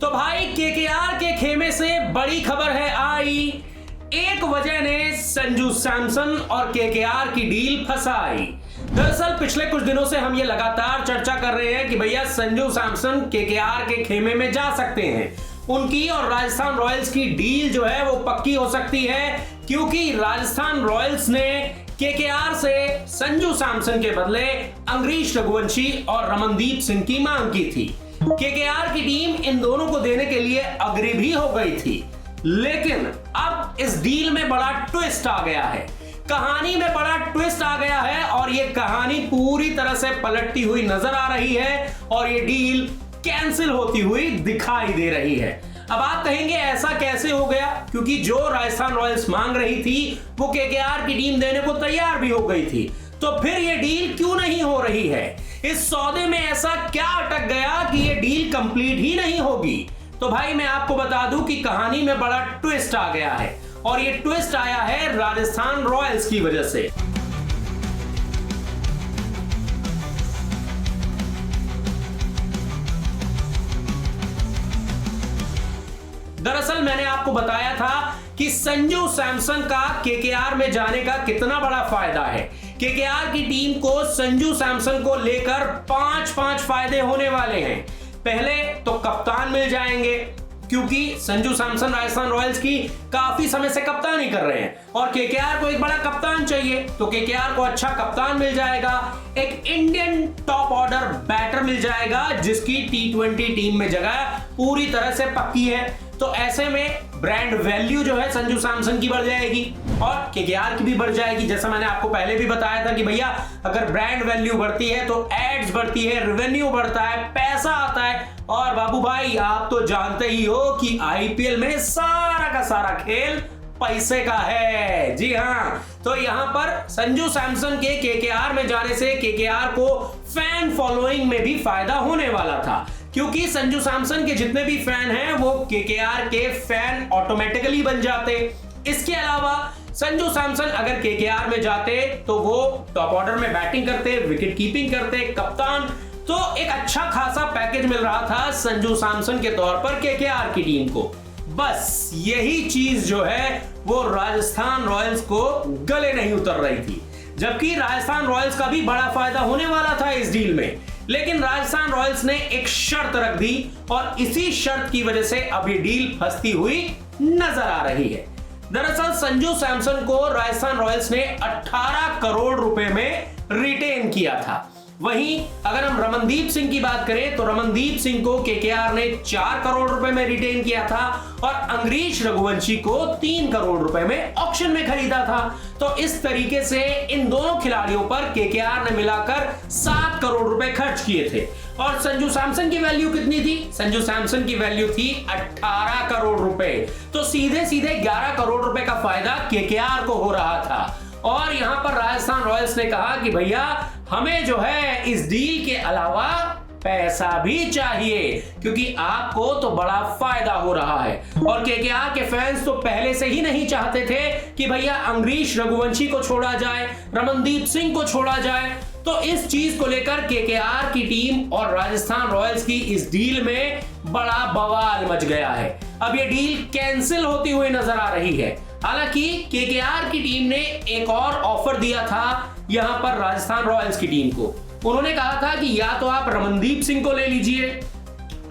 तो भाई केकेआर के खेमे से बड़ी खबर है आई। एक वजह ने संजू सैमसन और केकेआर की डील फंसाई। दरअसल पिछले कुछ दिनों से हम ये लगातार चर्चा कर रहे हैं कि भैया संजू सैमसन केकेआर के खेमे में जा सकते हैं। उनकी और राजस्थान रॉयल्स की डील जो है वो पक्की हो सकती है, क्योंकि राजस्थान रॉयल्स ने केकेआर से संजू सैमसन के बदले अंग्रीश रघुवंशी और रमनदीप सिंह की मांग की थी। केकेआर की टीम इन दोनों को देने के लिए अग्री भी हो गई थी, लेकिन अब इस डील में बड़ा ट्विस्ट आ गया है। कहानी में बड़ा ट्विस्ट आ गया है और ये कहानी पूरी तरह से पलटती हुई नजर आ रही है और ये डील कैंसिल होती हुई दिखाई दे रही है। अब आप कहेंगे ऐसा कैसे हो गया, क्योंकि जो राजस्थान रॉयल्स मांग रही थी वो केकेआर की टीम देने को तैयार भी हो गई थी, तो फिर ये डील क्यों नहीं हो रही है? इस सौदे में ऐसा क्या अटक गया कि ये डील कंप्लीट ही नहीं होगी? तो भाई मैं आपको बता दूं कि कहानी में बड़ा ट्विस्ट आ गया है और ये ट्विस्ट आया है राजस्थान रॉयल्स की वजह से। दरअसल मैंने आपको बताया था कि संजू सैमसन का केकेआर में जाने का कितना बड़ा फायदा है। केकेआर की टीम को संजू सैमसन को लेकर 5 फायदे होने वाले हैं। पहले तो कप्तान मिल जाएंगे, क्योंकि संजू सैमसन राजस्थान रॉयल्स की काफी समय से कप्तानी कर रहे हैं और केकेआर को एक बड़ा कप्तान चाहिए, तो केकेआर को अच्छा कप्तान मिल जाएगा। एक इंडियन टॉप ऑर्डर बैटर मिल जाएगा जिसकी T20 टीम में जगह पूरी तरह से पक्की है। तो ऐसे में ब्रांड वैल्यू जो है संजू सैमसन की बढ़ जाएगी और केकेआर की भी बढ़ जाएगी। जैसा मैंने आपको पहले भी बताया था कि भैया अगर ब्रांड वैल्यू बढ़ती है तो एड्स बढ़ती है, रेवेन्यू बढ़ता है, पैसा आता है। और बाबू भाई आप तो जानते ही हो कि आईपीएल में सारा का सारा खेल पैसे का है। जी हाँ, तो यहां पर संजू सैमसन के केकेआर में जाने से केकेआर को फैन फॉलोइंग में भी फायदा होने वाला था, क्योंकि संजू सैमसन के जितने भी फैन हैं वो केकेआर के फैन ऑटोमेटिकली बन जाते। इसके अलावा संजू सैमसन अगर केकेआर में जाते तो वो टॉप ऑर्डर में बैटिंग करते, विकेट कीपिंग करते, कप्तान, तो एक अच्छा खासा पैकेज मिल रहा था संजू सैमसन के तौर पर केकेआर की टीम को। बस यही चीज जो है वो राजस्थान रॉयल्स को गले नहीं उतर रही थी, जबकि राजस्थान रॉयल्स का भी बड़ा फायदा होने वाला था इस डील में। लेकिन राजस्थान रॉयल्स ने एक शर्त रख दी और इसी शर्त की वजह से अब ये डील फंसती हुई नजर आ रही है। दरअसल संजू सैमसन को राजस्थान रॉयल्स ने 18 करोड़ रुपए में रिटेन किया था। वहीं अगर हम रमनदीप सिंह की बात करें तो रमनदीप सिंह को केकेआर ने 4 करोड़ रुपए में रिटेन किया था और अंग्रीश रघुवंशी को 3 करोड़ रुपए में ऑक्शन में खरीदा था। तो इस तरीके से इन दोनों खिलाड़ियों पर केकेआर ने मिलाकर 7 करोड़ रुपए खर्च किए थे। और संजू सैमसन की वैल्यू कितनी थी? संजू सैमसन की वैल्यू थी 18 करोड़ रुपए। तो सीधे सीधे 11 करोड़ रुपए का फायदा केकेआर को हो रहा था। और यहां पर राजस्थान रॉयल्स ने कहा कि भैया हमें जो है इस डील के अलावा पैसा भी चाहिए, क्योंकि आपको तो बड़ा फायदा हो रहा है। और केकेआर के फैंस तो पहले से ही नहीं चाहते थे कि भैया अंग्रीश रघुवंशी को छोड़ा जाए, रमनदीप सिंह को छोड़ा जाए। तो इस चीज को लेकर केकेआर की टीम और राजस्थान रॉयल्स की इस डील में बड़ा बवाल मच गया है। अब ये डील कैंसिल होती हुई नजर आ रही है। हालांकि केकेआर की टीम ने एक और ऑफर दिया था यहां पर राजस्थान रॉयल्स की टीम को। उन्होंने कहा था कि या तो आप रमनदीप सिंह को ले लीजिए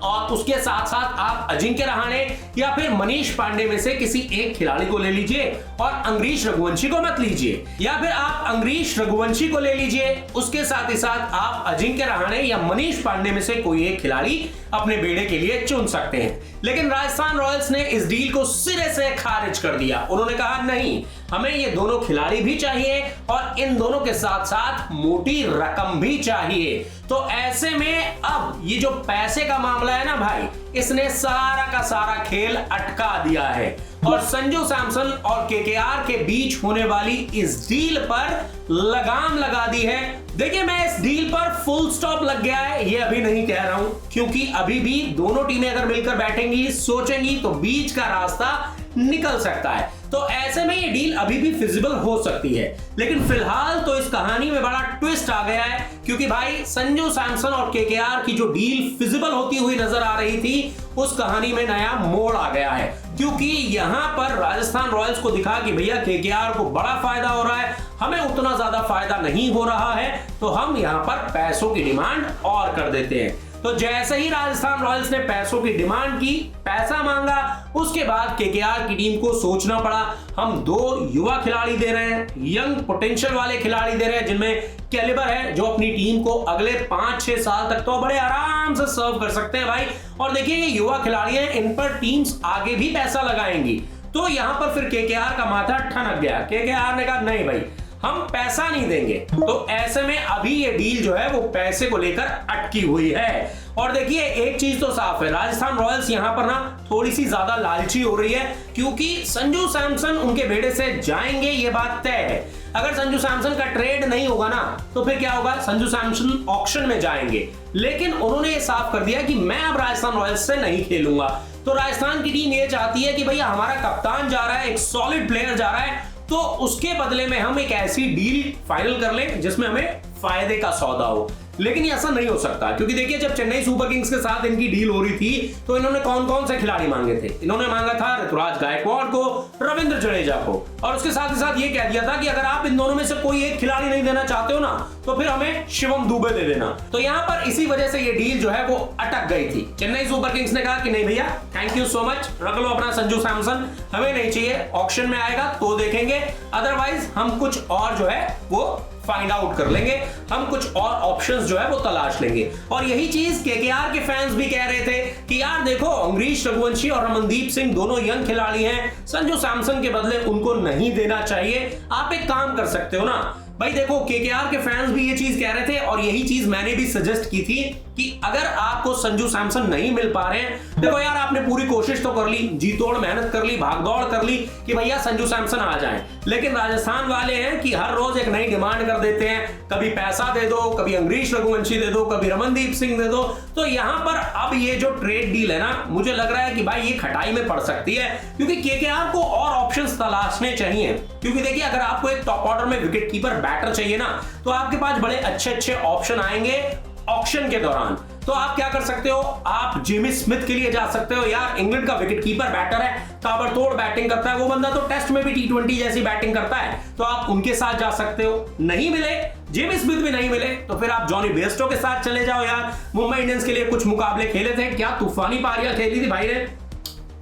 और उसके साथ साथ आप अजिंक्य रहाणे या फिर मनीष पांडे में से किसी एक खिलाड़ी को ले लीजिए और अंग्रीश रघुवंशी को मत लीजिए, या फिर आप अंग्रीश रघुवंशी को ले लीजिए, उसके साथ ही साथ आप अजिंक्य रहाणे या मनीष पांडे में से कोई एक खिलाड़ी अपने बेड़े के लिए चुन सकते हैं। लेकिन राजस्थान रॉयल्स ने इस डील को सिरे से खारिज कर दिया। उन्होंने कहा नहीं, हमें ये दोनों खिलाड़ी भी चाहिए और इन दोनों के साथ साथ मोटी रकम भी चाहिए। तो ऐसे में अब ये जो पैसे का मामला है ना भाई, इसने सारा का सारा खेल अटका दिया है और संजू सैमसन और केकेआर के बीच होने वाली इस डील पर लगाम लगा दी है। देखिए मैं इस डील पर फुल स्टॉप लग गया है ये अभी नहीं कह रहा हूं, क्योंकि अभी भी दोनों टीमें अगर मिलकर बैठेंगी, सोचेंगी, तो बीच का रास्ता निकल सकता है। तो ऐसे में ये डील अभी भी फिजिबल हो सकती है, लेकिन फिलहाल तो इस कहानी में बड़ा ट्विस्ट आ गया है, क्योंकि भाई संजू सैमसन और केकेआर की जो डील फिजिबल होती हुई नजर आ रही थी, उस कहानी में नया मोड़ आ गया है। क्योंकि यहां पर राजस्थान रॉयल्स को दिखा कि भैया केकेआर को बड़ा फायदा हो रहा है, हमें उतना ज्यादा फायदा नहीं हो रहा है, तो हम यहां पर पैसों की डिमांड और कर देते हैं। तो जैसे ही राजस्थान रॉयल्स ने पैसों की डिमांड की, पैसा मांगा, उसके बाद केकेआर की टीम को सोचना पड़ा, हम 2 युवा खिलाड़ी दे रहे हैं, यंग पोटेंशियल वाले खिलाड़ी दे रहे हैं, जिनमें कैलिबर है, जो अपनी टीम को अगले 5-6 साल तक तो बड़े आराम से सर्व कर सकते हैं भाई। और देखिए ये युवा खिलाड़ी हैं, इन पर टीम्स आगे भी पैसा लगाएंगी। तो यहां पर फिर केकेआर का माथा ठनक गया। केकेआर ने कहा नहीं भाई, हम पैसा नहीं देंगे। तो ऐसे में अभी ये डील जो है वो पैसे को लेकर अटकी हुई है। और देखिए एक चीज तो साफ है, राजस्थान रॉयल्स यहां पर ना थोड़ी सी ज्यादा लालची हो रही है, क्योंकि संजू सैमसन उनके बेड़े से जाएंगे, ये बात तय है। अगर संजू सैमसन का ट्रेड नहीं होगा ना, तो फिर क्या होगा, संजू सैमसन ऑक्शन में जाएंगे। लेकिन उन्होंने ये साफ कर दिया कि मैं अब राजस्थान रॉयल्स से नहीं खेलूंगा। तो राजस्थान की टीम ये चाहती है कि भैया हमारा कप्तान जा रहा है, एक सॉलिड प्लेयर जा रहा है, तो उसके बदले में हम एक ऐसी डील फाइनल कर लें जिसमें हमें फायदे का सौदा हो। लेकिन ऐसा नहीं हो सकता, क्योंकि देखिए जब चेन्नई सुपर किंग्स के साथ इनकी डील हो रही थी, तो इन्होंने कौन कौन से खिलाड़ी मांगे थे? इन्होंने मांगा था ऋतुराज गायकवाड़ को, रविंद्र जडेजा को, और उसके साथ ही साथ ये कह दिया था कि अगर आप इन दोनों में से कोई एक खिलाड़ी नहीं देना चाहते हो ना, तो फिर हमें शिवम दुबे दे देना। तो यहां पर इसी वजह से ये डील जो है वो अटक गई थी। चेन्नई सुपर किंग्स ने कहा कि नहीं भैया, थैंक यू सो मच, रख लो अपना संजू सैमसन, हमें नहीं चाहिए, ऑक्शन में आएगा तो देखेंगे, अदरवाइज हम कुछ और जो है वो फाइंड आउट कर लेंगे, हम कुछ और ऑप्शंस जो है वो तलाश लेंगे। और यही चीज केकेआर के फैंस भी कह रहे थे कि यार देखो, अमरीश रघुवंशी और रमनदीप सिंह दोनों यंग खिलाड़ी हैं, संजू सैमसन के बदले उनको नहीं देना चाहिए, आप एक काम कर सकते हो ना भाई। देखो केकेआर के फैंस भी ये चीज कह रहे थे, और यही चीज मैंने भी सजेस्ट की थी कि अगर आपको संजू सैमसन नहीं मिल पा रहे हैं, देखो यार आपने पूरी कोशिश तो कर ली, जी तोड़ मेहनत कर ली, भागदौड़ कर ली कि भैया संजू सैमसन आ जाएं, लेकिन राजस्थान वाले हैं कि हर रोज एक नई डिमांड कर देते हैं, कभी पैसा दे दो, कभी अमरीश रघुवंशी दे दो, कभी रमनदीप सिंह दे दो। तो यहां पर अब ये जो ट्रेड डील है ना, मुझे लग रहा है कि भाई ये खटाई में पड़ सकती है, क्योंकि केकेआर को और ऑप्शंस तलाशने चाहिए। क्योंकि देखिए अगर आपको एक टॉप ऑर्डर में विकेट कीपर बैटर चाहिए ना, तो आपके पास बड़े अच्छे अच्छे ऑप्शन आएंगे ऑक्शन के दौरान। तो आप क्या कर सकते हो, आप जिमी स्मिथ के लिए जा सकते हो, यार इंग्लैंड का विकेट कीपर बैटर है, ताबड़तोड़ बैटिंग करता है वो बंदा, तो टेस्ट में भी T20 जैसी बैटिंग करता है, तो आप उनके साथ जा सकते हो। नहीं मिले, जिमी स्मिथ भी नहीं मिले, तो फिर आप जॉनी बेस्टो के साथ चले जाओ। यार मुंबई इंडियंस के लिए कुछ मुकाबले खेले थे, क्या तूफानी पारियां खेली थी भाई ने।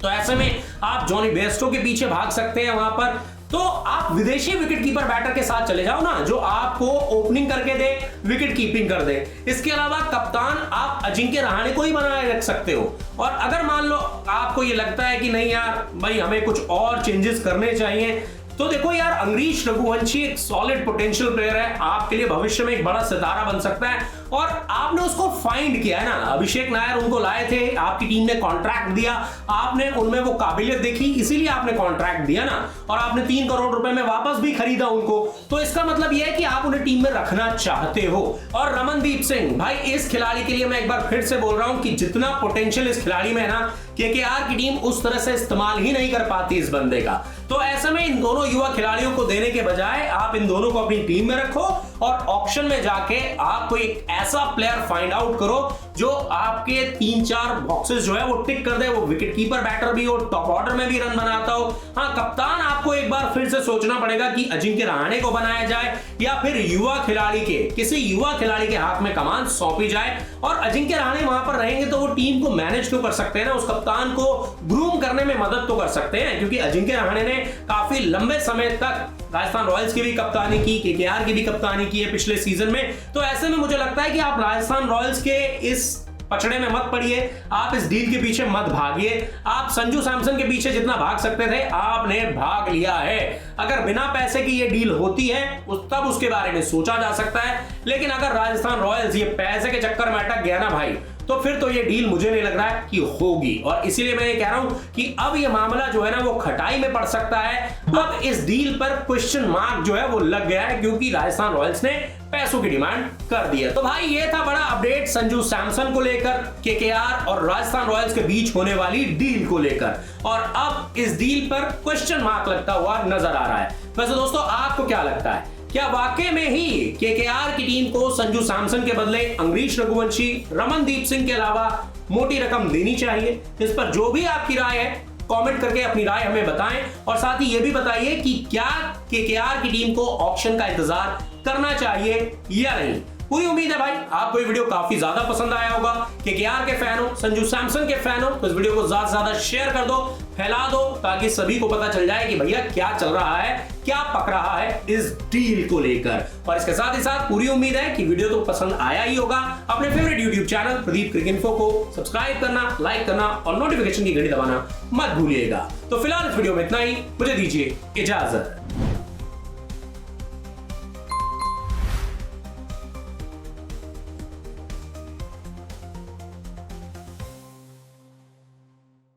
तो ऐसे में आप जॉनी बेस्टो के पीछे भाग सकते हैं वहां पर। तो आप विदेशी विकेट कीपर बैटर के साथ चले जाओ ना, जो आपको ओपनिंग करके दे, विकेट कीपिंग कर दे। इसके अलावा कप्तान आप अजिंक्य रहाणे को ही बनाए रख सकते हो। और अगर मान लो आपको ये लगता है कि नहीं यार भाई हमें कुछ और चेंजेस करने चाहिए, तो देखो यार अमरीश रघुवंशी एक सॉलिड पोटेंशियल प्लेयर है, आपके लिए भविष्य में एक बड़ा सितारा बन सकता है, और आपने उसको फाइंड किया है ना। अभिषेक नायर उनको लाए थे, आपकी टीम ने कॉन्ट्रैक्ट दिया, आपने उनमें वो काबिलियत देखी, इसीलिए आपने कॉन्ट्रैक्ट दिया ना, और आपने 3 करोड़ रुपए में वापस भी खरीदा उनको। तो इसका मतलब यह है कि आप उन्हें टीम में रखना चाहते हो। और रमनदीप सिंह भाई, इस खिलाड़ी के लिए मैं एक बार फिर से बोल रहा हूं कि जितना पोटेंशियल इस खिलाड़ी में है ना, केकेआर की टीम उस तरह से इस्तेमाल ही नहीं कर पाती इस बंदे का। तो ऐसे में इन दोनों युवा खिलाड़ियों को देने के बजाय आप इन दोनों को अपनी टीम में रखो, और ऑक्शन में जाके आप कोई ऐसा प्लेयर फाइंड आउट करो जो आपके 3-4 बॉक्सेस जो है वो टिक कर दे, वो विकेट कीपर बैटर भी हो, टॉप ऑर्डर में भी रन बनाता हो। हाँ, कप्तान आपको एक बार फिर से सोचना पड़ेगा कि अजिंक्य रहाणे को बनाया जाए, या फिर युवा खिलाड़ी के किसी युवा खिलाड़ी के हाथ में कमान सौंपी जाए। और अजिंक्य रहाणे वहां पर रहेंगे तो वो टीम को मैनेज तो कर सकते हैं ना, उस कप्तान को ग्रूम करने में मदद तो कर सकते हैं, क्योंकि अजिंक्य रहाणे ने काफी लंबे समय तक राजस्थान रॉयल्स की भी कप्तानी की, केकेआर की भी कप्तानी की है पिछले सीजन में। तो ऐसे में मुझे लगता है कि आप राजस्थान रॉयल्स के इस पचड़े में मत पड़िए, आप इस डील के पीछे मत भागिए। आप संजू सैमसन के पीछे जितना भाग सकते थे आपने भाग लिया है। अगर बिना पैसे की ये डील होती है तब उसके बारे में सोचा जा सकता है, लेकिन अगर राजस्थान रॉयल्स ये पैसे के चक्कर में अटक गया ना भाई, तो फिर तो ये डील मुझे नहीं लग रहा है कि होगी, और इसीलिए मैं ये कह रहा हूं कि अब ये मामला जो है ना वो खटाई में पड़ सकता है। अब इस डील पर क्वेश्चन मार्क जो है वो लग गया है, क्योंकि राजस्थान रॉयल्स ने पैसों की डिमांड कर दी है। तो भाई ये था बड़ा अपडेट संजू सैमसन को लेकर, केकेआर और राजस्थान रॉयल्स के बीच होने वाली डील को लेकर, और अब इस डील पर क्वेश्चन मार्क लगता हुआ नजर आ रहा है। वैसे दोस्तों आपको क्या लगता है, क्या वाकई में ही केकेआर की टीम को संजू सैमसन के बदले अंग्रीश रघुवंशी, रमनदीप सिंह के अलावा मोटी रकम देनी चाहिए? इस पर जो भी आपकी राय है कमेंट करके अपनी राय हमें बताएं, और साथ ही यह भी बताइए कि क्या केकेआर की टीम को ऑक्शन का इंतजार करना चाहिए या नहीं। पूरी उम्मीद है भाई आपको ये वीडियो काफी ज्यादा पसंद आया होगा। केकेआर के फैन हो, संजू सैमसन के फैन हो, तो इस वीडियो को ज्यादा से ज्यादा शेयर कर दो, फैला दो, ताकि सभी को पता चल जाए कि भैया क्या चल रहा है, क्या पक रहा है इस डील को लेकर। और इसके साथ ही साथ पूरी उम्मीद है कि वीडियो तो पसंद आया ही होगा। अपने फेवरेट यूट्यूब चैनल प्रदीप क्रिक इन्फो को सब्सक्राइब करना, लाइक करना और नोटिफिकेशन की घंटी दबाना मत भूलिएगा। तो फिलहाल इस वीडियो में इतना ही, मुझे दीजिए इजाजत।